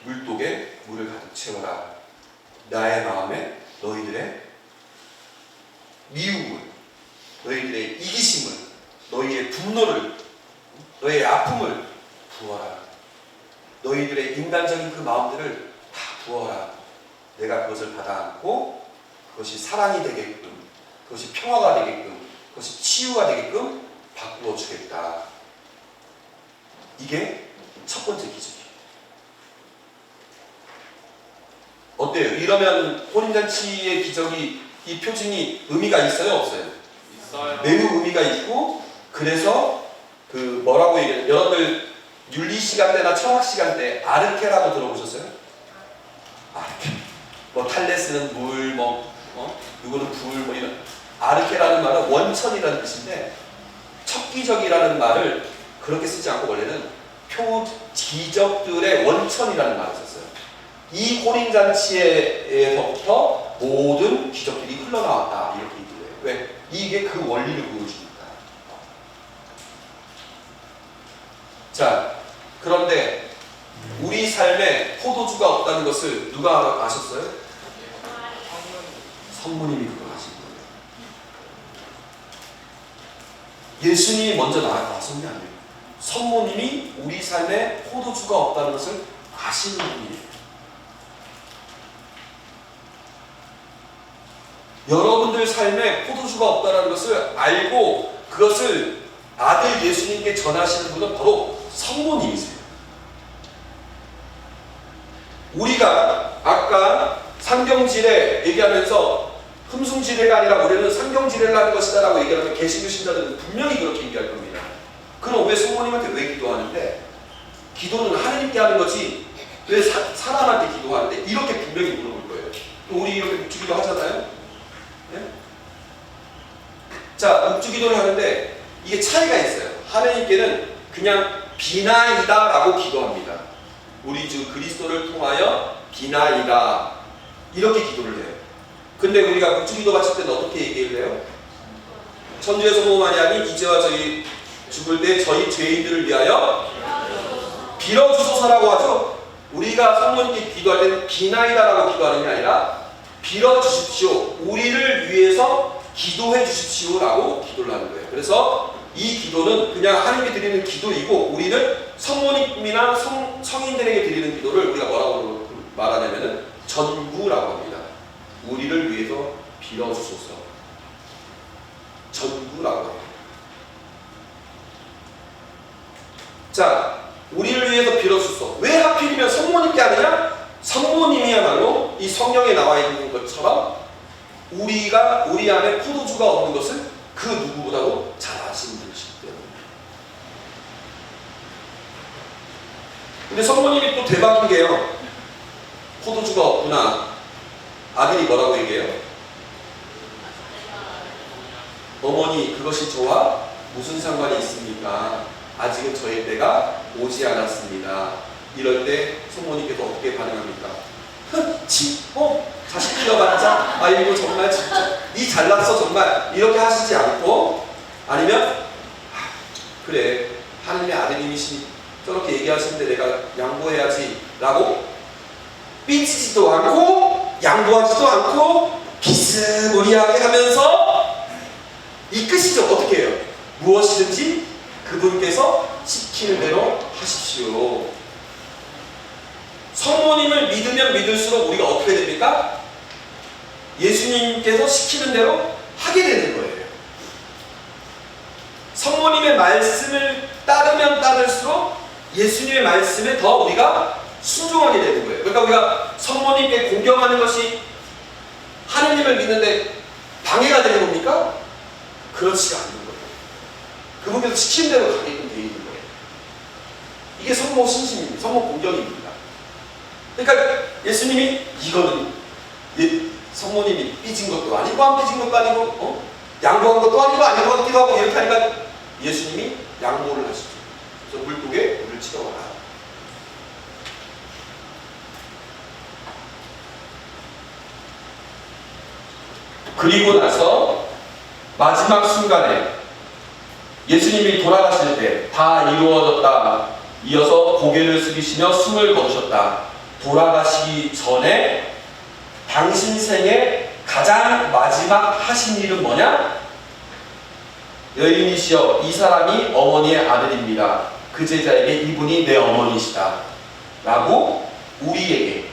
물독에 물을 가득 채워라. 나의 마음에 너희들의 미움을, 너희들의 이기심을, 너희의 분노를, 너희의 아픔을 부어라. 너희들의 인간적인 그 마음들을 다 부어라. 내가 그것을 받아안고 그것이 사랑이 되게끔, 그것이 평화가 되게끔, 그것이 치유가 되게끔 바꾸어 주겠다. 이게 첫 번째 기적이에요. 어때요? 이러면 혼인잔치의 기적이, 이 표징이 의미가 있어요? 없어요? 있어요. 매우 의미가 있고, 그래서 그 뭐라고 얘기해요? 여러분들 윤리 시간 때나 철학 시간 때 아르케라고 들어보셨어요? 아르케. 뭐 탈레스는 물, 누구는 불, 뭐 이런. 아르케라는 말은 원천이라는 뜻인데, 척기적이라는 말을 그렇게 쓰지 않고 원래는 기적들의 원천이라는 말을 썼어요. 이 혼인잔치에서부터 모든 기적들이 흘러나왔다. 이렇게 얘기해요. 왜? 이게 그 원리를 보여주니까. 자, 그런데 우리 삶에 포도주가 없다는 것을 누가 아셨어요? 성모님이 그걸 아신 거예요. 예수님이 먼저 나선 게 아니에요. 성모님이 우리 삶에 포도주가 없다는 것을 아시는 분이에요. 여러분들 삶에 포도주가 없다는 것을 알고 그것을 아들 예수님께 전하시는 분은 바로 성모님이세요. 우리가 아까 상경지례 얘기하면서 흠숭지례가 아니라 우리는 상경지례를 하는 것이다 라고 얘기하면 개신교 신자들은 분명히 그렇게 얘기할 겁니다. 그럼 왜 성모님한테 왜 기도하는데? 기도는 하느님께 하는 거지 왜 사람한테 기도하는데? 이렇게 분명히 물어볼 거예요. 또 우리 이렇게 묵주기도 하잖아요. 네? 자, 묵주기도를 하는데 이게 차이가 있어요. 하느님께는 그냥 비나이다 라고 기도합니다. 우리 주 그리스도를 통하여 비나이다 이렇게 기도를 해요. 근데 우리가 묵주기도 바칠 때는 어떻게 얘기를 해요? 천주의 성모 마리아님 이제와 저희 죽을 때 저희 죄인들을 위하여 빌어주소서라고 하죠. 우리가 성모님께 기도할 때는 비나이다라고 기도하는 게 아니라 빌어주십시오. 우리를 위해서 기도해 주십시오라고 기도를 하는 거예요. 그래서 이 기도는 그냥 하나님께 드리는 기도이고 우리는 성모님이나 성인들에게 드리는 기도를 우리가 뭐라고 말하냐면은 전구라고 합니다. 우리를 위해서 빌어주소서. 전구라고 합니다. 자, 우리를 위해서 빌어주소서. 왜 하필이면 성모님께 하느냐? 성모님이야말로 이 성경에 나와 있는 것처럼 우리 안에 포도주가 없는 것을 그 누구보다도 잘 아시는 분이시기 때문입니다. 근데 성모님이 또 대박인 게요. 포도주가 없구나. 아들이 뭐라고 얘기해요? 어머니, 그것이 저와 무슨 상관이 있습니까? 아직은 저의 때가 오지 않았습니다. 이럴 때 성모님께서 어떻게 반응합니까? 자식 키워봤자 아이고 정말 진짜 니 잘났어 정말 이렇게 하시지 않고 아니면 그래 하느님의 아드님이시니 저렇게 얘기하시는데 내가 양보해야지 라고 삐지지도 않고 양보하지도 않고 비스무리하게 하면서 이끄시죠. 어떻게 해요? 무엇이든지 그분께서 시키는 대로 하십시오. 성모님을 믿으면 믿을수록 우리가 어떻게 됩니까? 예수님께서 시키는 대로 하게 되는 거예요. 성모님의 말씀을 따르면 따를수록 예수님의 말씀에 더 우리가 순종하게 되는 거예요. 그러니까 우리가 성모님께 공경하는 것이 하느님을 믿는데 방해가 되는 겁니까? 그렇지가 않는 거예요. 그분께서 시킨 대로 가게끔 되어 있는 거예요. 이게 성모 신심입니다. 성모 공경입니다. 그러니까 예수님이 이거는 성모님이 삐진 것도 아니고 안 삐진 것도 아니고 양보한 것도 아니고 아닌 것 같기도 하고 이렇게 하니까 예수님이 양보를 하시죠. 그래서 물독에 물을 치러와라. 그리고 나서 마지막 순간에 예수님이 돌아가실 때 다 이루어졌다. 이어서 고개를 숙이시며 숨을 거두셨다. 돌아가시기 전에 당신 생에 가장 마지막 하신 일은 뭐냐? 여인이시여 이 사람이 어머니의 아들입니다. 그 제자에게 이분이 내 어머니시다 라고 우리에게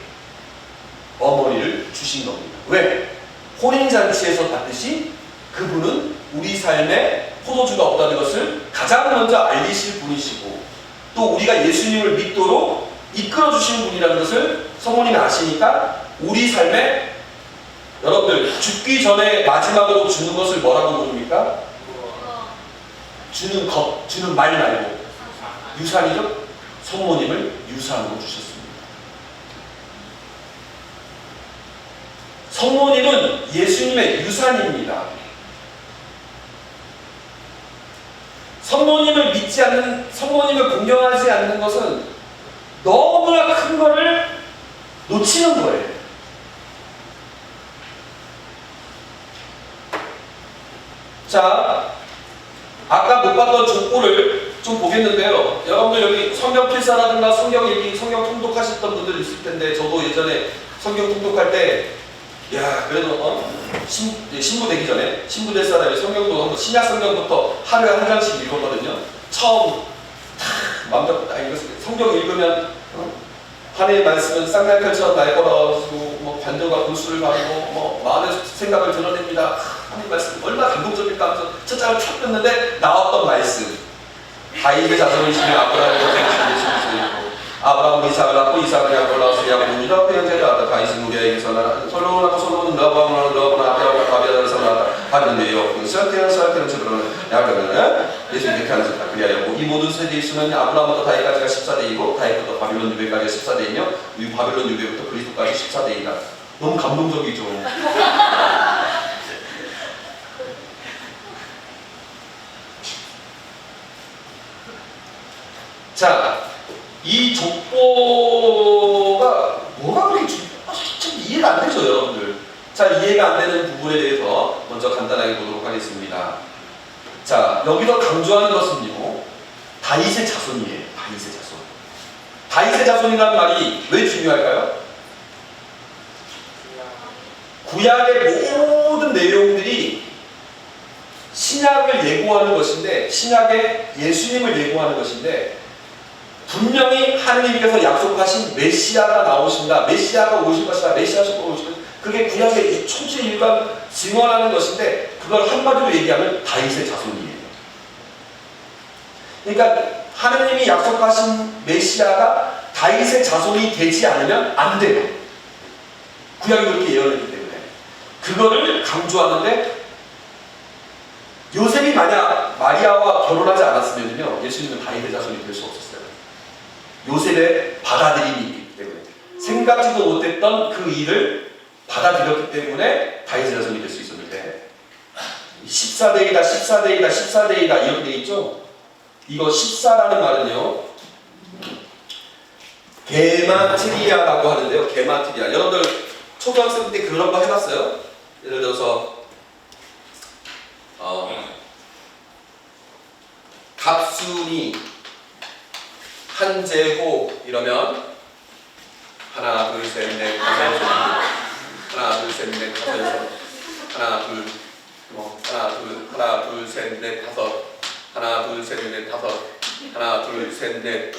어머니를 주신 겁니다. 왜? 혼인잔치에서 봤듯이 그분은 우리 삶에 포도주가 없다는 것을 가장 먼저 알리실 분이시고 또 우리가 예수님을 믿도록 이끌어 주시는 분이라는 것을 성모님이 아시니까 우리 삶에 여러분들 죽기 전에 마지막으로 주는 것을 뭐라고 부릅니까? 주는 것, 주는 말 말고 유산이죠? 성모님을 유산으로 주셨습니다. 성모님은 예수님의 유산입니다. 성모님을 믿지 않는, 성모님을 공경하지 않는 것은 너무나 큰 거를 놓치는 거예요. 자, 아까 못 봤던 족보를 좀 보겠는데요. 여러분들 여기 성경 필사라든가 성경 읽기, 성경 통독하셨던 분들 있을 텐데 저도 예전에 성경 통독할 때 야, 그래도 신부 되기 전에 신부 될 사람이 성경도 한번 신약 성경부터 하루에 한 장씩 읽었거든요. 처음 마음대로 딱 읽었어요. 성경 읽으면 하나님의 말씀은 쌍날칼처럼 날걸어지고 뭐 관절과 골수를 바르고 뭐 마음의 생각을 드러냅니다. 하나님 말씀 얼마나 감동적일까 하면서 첫 장을 쫙 폈는데 나왔던 말씀 다윗의 자손이시며 아브라함의 자손이시고 아브라함은 이삭을 낳고 이삭을 야곱을 낳았으니 야곱은 유다 그 형제를 낳았다. 다윗은 우리아에게서 낳았다. 솔로몬하고 솔로몬은 러브함을 아비아와 다비아에서 낳았다. 다비는 내요. 스알테는 저들은 야곱은 예수 이렇게 하셨다. 그리하여 이 모든 세대의 수는 아브라함부터 다윗까지가 14대이고 다윗부터 바빌론 유배까지가 14대이며 이 바빌론 유배부터 그리스도까지 14대이다. 너무 감동적이죠. 자, 이 족보가 뭐가 그렇게 참 이해가 안 되죠, 여러분들. 자, 이해가 안 되는 부분에 대해서 먼저 간단하게 보도록 하겠습니다. 자, 여기서 강조하는 것은요, 다윗의 자손이에요. 다윗의 자손. 다윗의 자손이라는 말이 왜 중요할까요? 구약의 모든 내용들이 신약을 예고하는 것인데, 신약의 예수님을 예고하는 것인데, 분명히 하느님께서 약속하신 메시아가 나오신다, 메시아가 오실 것이다, 메시아가 오실 것이다. 그게 구약의 초지일관 증언하는 것인데, 그걸 한마디로 얘기하면 다윗의 자손이에요. 그러니까 하느님이 약속하신 메시아가 다윗의 자손이 되지 않으면 안 돼요. 구약이 그렇게 예언했기 때문에. 그거를 강조하는데, 요셉이 만약 마리아와 결혼하지 않았으면요, 예수님은 다윗의 자손이 될 수 없었어요. 요셉의 받아들임이 있기 때문에, 생각지도 못했던 그 일을 받아들였기 때문에 다윗의 자손이 될 수 있었는데, 14대이다 14대이다 14대이다 이렇게 돼 있죠. 이거 14라는 말은요, 게마트리아라고 하는데요. 게마트리아. 여러분들 초등학생 때 그런 거 해봤어요? 예를 들어서 갑순이 한제호 이러면 하나 둘 셋 넷 다섯 하나 둘 셋 넷 다섯 하나 둘 셋 넷 다섯 하나 둘 셋 넷 다섯 하나 둘 셋 넷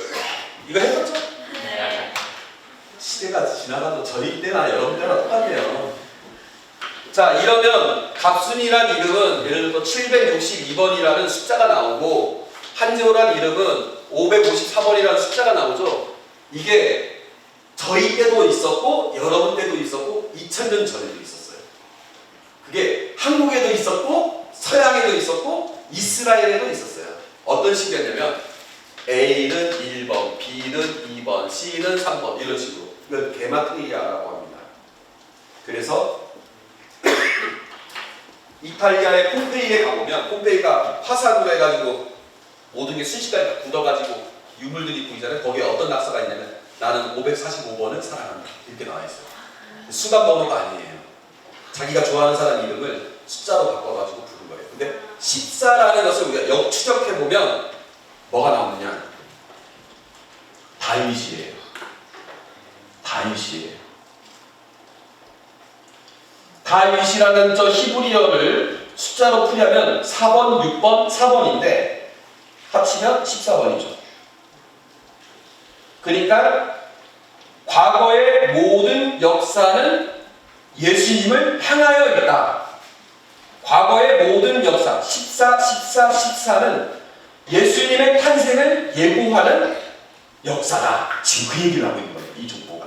이거 해봤죠? 네. 시대가 지나가도 저희 때나 여러분 때나 똑같네요. 자, 이러면 갑순이란 이름은 예를 들어서 762번이라는 숫자가 나오고, 한제호란 이름은 554번이라는 숫자가 나오죠. 이게 저희 때도 있었고 여러분 때도 있었고 2000년 전에도 있었어요. 그게 한국에도 있었고 서양에도 있었고 이스라엘에도 있었어요. 어떤 식이었냐면 A는 1번, B는 2번, C는 3번 이런 식으로. 이건 게마트리아라고 합니다. 그래서 이탈리아의 폼페이에 가보면, 폼페이가 화산으로 해가지고 모든 게 순식간에 다 굳어가지고 유물들이 보이잖아요. 거기에 어떤 낙서가 있냐면 나는 545번을 사랑한다 이렇게 나와있어요. 수단 번호가 아니에요. 자기가 좋아하는 사람 이름을 숫자로 바꿔가지고 부른 거예요. 근데 14라는 것을 우리가 역추적해보면 뭐가 나오느냐, 다윗이에요. 다윗이에요. 다윗이라는 저 히브리어를 숫자로 풀이하면 4번, 6번, 4번인데 합치면 14번이죠. 그러니까 과거의 모든 역사는 예수님을 향하여 있다. 과거의 모든 역사 14, 14, 14는 예수님의 탄생을 예고하는 역사다. 지금 그 얘기를 하고 있는 거예요. 이 족보가.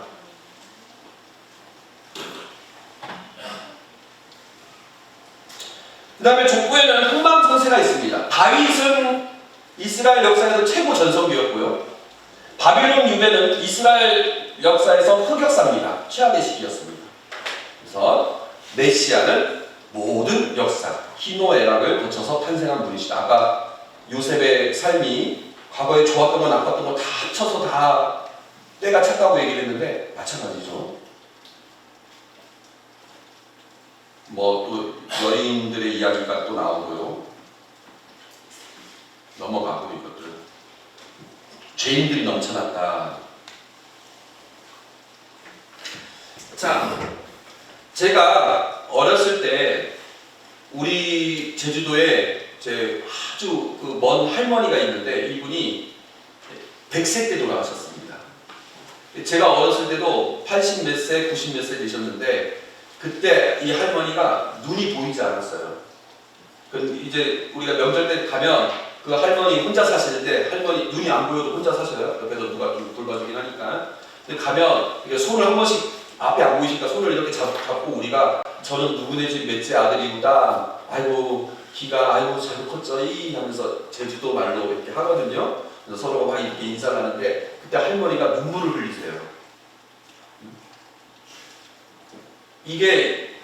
그 다음에 족보에는 흥망성쇠가 있습니다. 다윗은 이스라엘 역사에서 최고 전성기였고요. 바빌론 유배는 이스라엘 역사에서 흑역사입니다. 최악의 시기였습니다. 그래서 메시아는 모든 역사, 희노애락을 거쳐서 탄생한 분이시다. 아까 요셉의 삶이 과거에 좋았던 건 나빴던 건 다 합쳐서 다 때가 찼다고 얘기를 했는데 마찬가지죠. 뭐 또 여인들의 이야기가 또 나오고요. 넘어가고 이것들. 죄인들이 넘쳐났다. 자, 제가 어렸을 때 우리 제주도에 제 아주 그 먼 할머니가 있는데 이분이 100세 때 돌아가셨습니다. 제가 어렸을 때도 80 몇 세, 90 몇 세 되셨는데 그때 이 할머니가 눈이 보이지 않았어요. 이제 우리가 명절 때 가면 그 할머니 혼자 사시는데 할머니 눈이 안 보여도 혼자 사셔요. 옆에서 누가 좀 돌봐주긴 하니까. 근데 가면 이게 손을 한 번씩 앞에 안 보이시니까 손을 이렇게 잡고 우리가 저는 누구네 집 넷째 아들이구나. 아이고 기가 아이고 잘 컸죠 이 하면서 제주도 말로 이렇게 하거든요. 그래서 서로가 막 이렇게 인사를 하는데 그때 할머니가 눈물을 흘리세요. 이게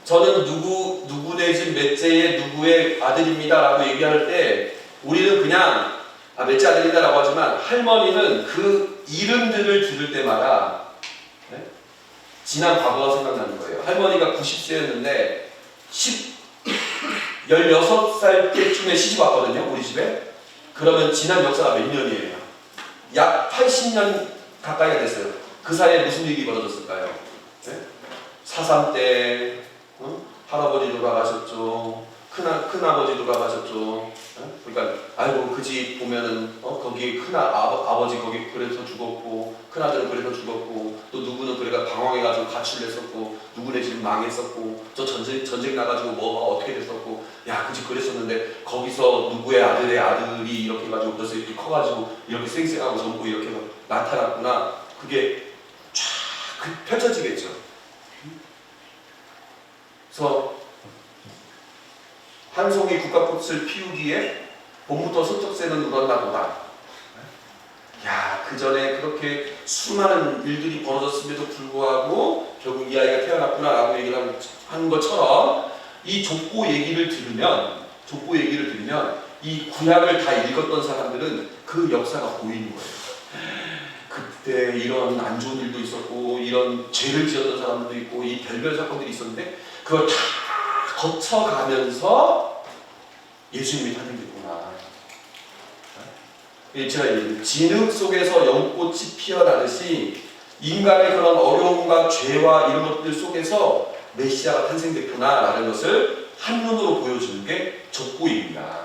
저는 누구네 집 넷째의 누구의 아들입니다라고 얘기할 때 우리는 그냥 넷째 아들이다라고 하지만 할머니는 그 이름들을 들을 때마다 네? 지난 과거가 생각나는 거예요. 할머니가 90세였는데 16살 때쯤에 시집 왔거든요. 우리 집에. 그러면 지난 역사가 몇 년이에요? 약 80년 가까이가 됐어요. 그 사이에 무슨 일이 벌어졌을까요? 네? 4.3 때 할아버지 돌아가셨죠. 큰아버지 돌아가셨죠. 그러니까 아이고 그 집 보면은 거기 아버지 거기 그래서 죽었고 큰아들은 그래서 죽었고 또 누구는 그래가 방황해가지고 가출을 했었고 누구네 집 망했었고 저 전쟁 나가지고 뭐가 어떻게 됐었고 야 그 집 그랬었는데 거기서 누구의 아들의 아들이 이렇게 해가지고 벌써 이렇게 커가지고 이렇게 쌩쌩하고 젊고 이렇게 나타났구나. 그게 쫙 펼쳐지겠죠. 그래서 한 송이 국화꽃을 피우기에 봄부터 서쪽새는 울었나 보다. 야, 그 전에 그렇게 수많은 일들이 벌어졌음에도 불구하고 결국 이 아이가 태어났구나라고 얘기를 하는 것처럼 이 족보 얘기를 들으면 이 구약을 다 읽었던 사람들은 그 역사가 보이는 거예요. 그때 이런 안 좋은 일도 있었고 이런 죄를 지었던 사람들도 있고 이 별별 사건들이 있었는데 그걸 다 거쳐가면서 예수님이 탄생됐구나. 제가 진흙 속에서 연꽃이 피어나듯이 인간의 그런 어려움과 죄와 이런 것들 속에서 메시아가 탄생됐구나라는 것을 한눈으로 보여주는 게 족보입니다.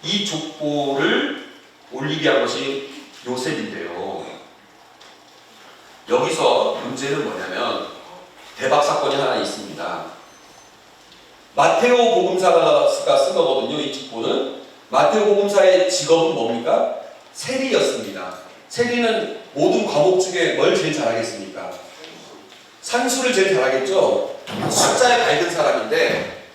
이 족보를 올리게 한 것이 요셉인데요. 여기서 문제는 뭐냐면 대박 사건이 하나 있습니다. 마테오 복음사가 쓴 거거든요. 이 족보는. 마테오 복음사의 직업은 뭡니까? 세리였습니다. 세리는 모든 과목 중에 뭘 제일 잘하겠습니까? 산수를 제일 잘하겠죠. 숫자에 밝은 사람인데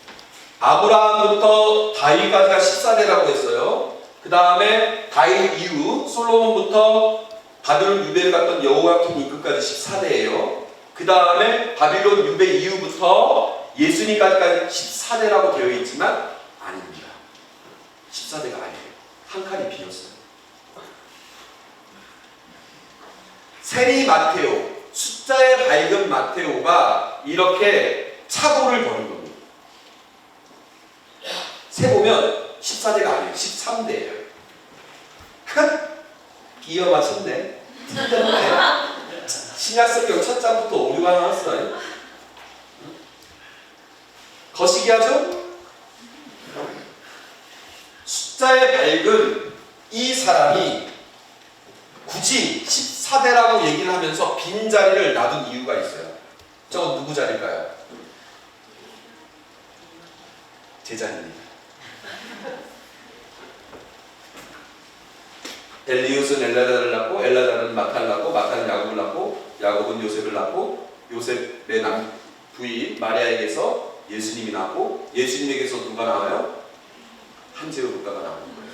아브라함부터 다윗까지가 14대라고 했어요. 그 다음에 다윗 이후 솔로몬부터 바빌론 유배를 갔던 여호야킨 이끝까지 14대예요. 그 다음에 바빌론 유배 이후부터 예수님까지까지 14대라고 되어 있지만 아닙니다. 14대가 아니에요. 한 칸이 비었어요. 세리 마테오, 숫자에 밝은 마테오가 이렇게 착오를 벌인 겁니다. 세보면 14대가 아니에요. 13대예요. 끼어 맞췄네. 신약성경 첫 장부터 오류가 나왔어요. 거시기 하죠? 숫자에 밝은 이 사람이 굳이 14대라고 얘기를 하면서 빈자리를 놔둔 이유가 있어요. 저건 누구 자리일까요? 제 자리입니다. 엘리웃은 엘라자를 낳고 엘라자는 마탄을 낳고 마탄은 야곱을 낳고 야곱은 요셉을 낳고 요셉의 부인 마리아에게서 예수님이 나고 예수님에게서 누가 나와요? 한재우 국가가 나오는 거예요.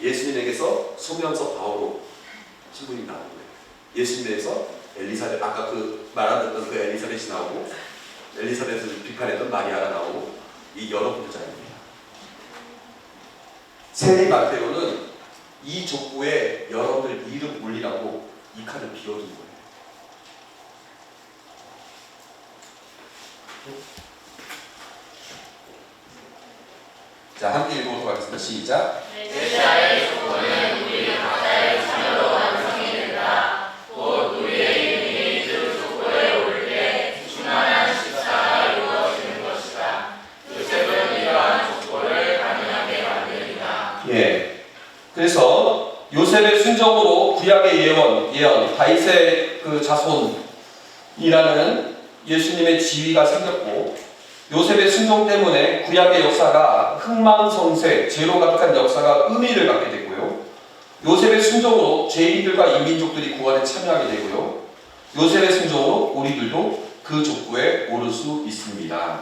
예수님에게서 소명서 바오로 신부님이 나오는 거예요. 예수님에게서 엘리사벳, 아까 그 말 안 듣던 그 엘리사벳이 나오고 엘리사벳을 비판했던 마리아가 나오고 이 여러 분자입니다. 세리 마테오는 이 족보에 여러분들 이름 올리라고 이 칸을 비워둔 거예요. 자, 함께 읽어보도록 하겠습니다. 시작. 메시아의 족보는 우리 각자의 자녀로 완성이 된다. 곧 우리의 이름이 그 족보에 올 때 충만한 식사가 이루어지는 것이다. 요셉은 이러한 족보를 가능하게 만듭니다. 예. 그래서 요셉의 순정으로 구약의 예언, 다윗의 그 자손이라는 예수님의 지위가 생겼고, 요셉의 순종 때문에 구약의 역사가 흥망성쇠, 죄로 가득한 역사가 의미를 갖게 되고요. 요셉의 순종으로 죄인들과 이민족들이 구원에 참여하게 되고요. 요셉의 순종으로 우리들도 그 족보에 오를 수 있습니다.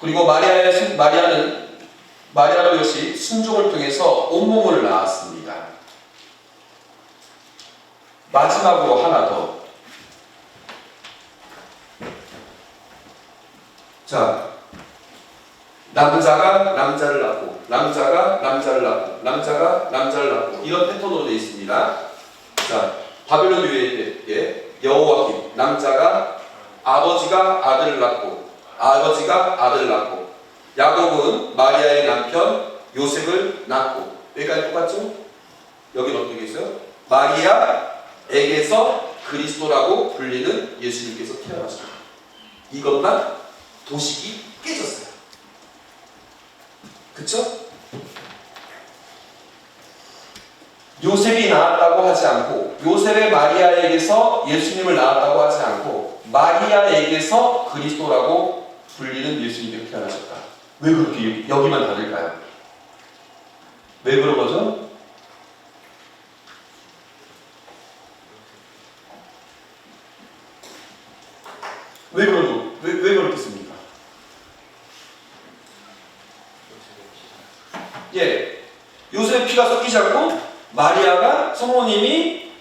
그리고 마리아는 마리아로 역시 순종을 통해서 온몸을 낳았습니다. 마지막으로 하나 더. 자, 남자가 남자를 낳고, 남자가 남자를 낳고, 남자가 남자를 낳고, 이런 패턴으로 되어 있습니다. 자, 바벨론 유해의 여호와kim, 남자가 아버지가 아들을 낳고, 아버지가 아들을 낳고, 야곱은 마리아의 남편 요셉을 낳고, 여기까지 똑같죠? 여기는 어떻게 있어요? 마리아에게서 그리스도라고 불리는 예수님께서 태어나셨다. 이것만 도식이 깨졌어요. 그쵸? 요셉이 낳았다고 하지 않고, 요셉의 마리아에게서 예수님을 낳았다고 하지 않고, 마리아에게서 그리스도라고 불리는 예수님이 태어나셨다. 왜 그렇게 여기만 다를까요? 왜 그런 거죠? 왜 그렇겠습니까? 예, 요셉의 피가 섞이지 않고 마리아가 성모님이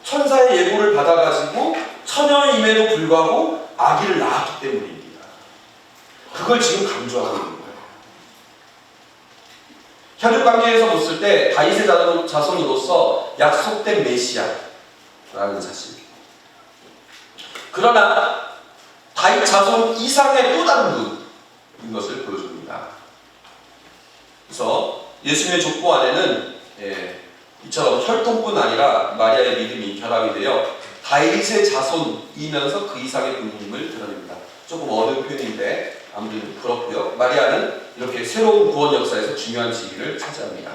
천사의 예고를 받아가지고 처녀임에도 불구하고 아기를 낳았기 때문입니다. 그걸 지금 강조하고 있는 거예요. 혈육관계에서 봤을 때 다윗의 자손으로서 약속된 메시아라는 사실. 그러나 다윗 자손 이상의 또 다른 분인 것을 보여줍니다. 그래서 예수님의 족보 안에는 이처럼 혈통뿐 아니라 마리아의 믿음이 결합이 되어 다윗의 자손이면서 그 이상의 분임을 드러냅니다. 조금 어려운 표현인데 아무튼 그렇고요. 마리아는 이렇게 새로운 구원 역사에서 중요한 지위를 차지합니다.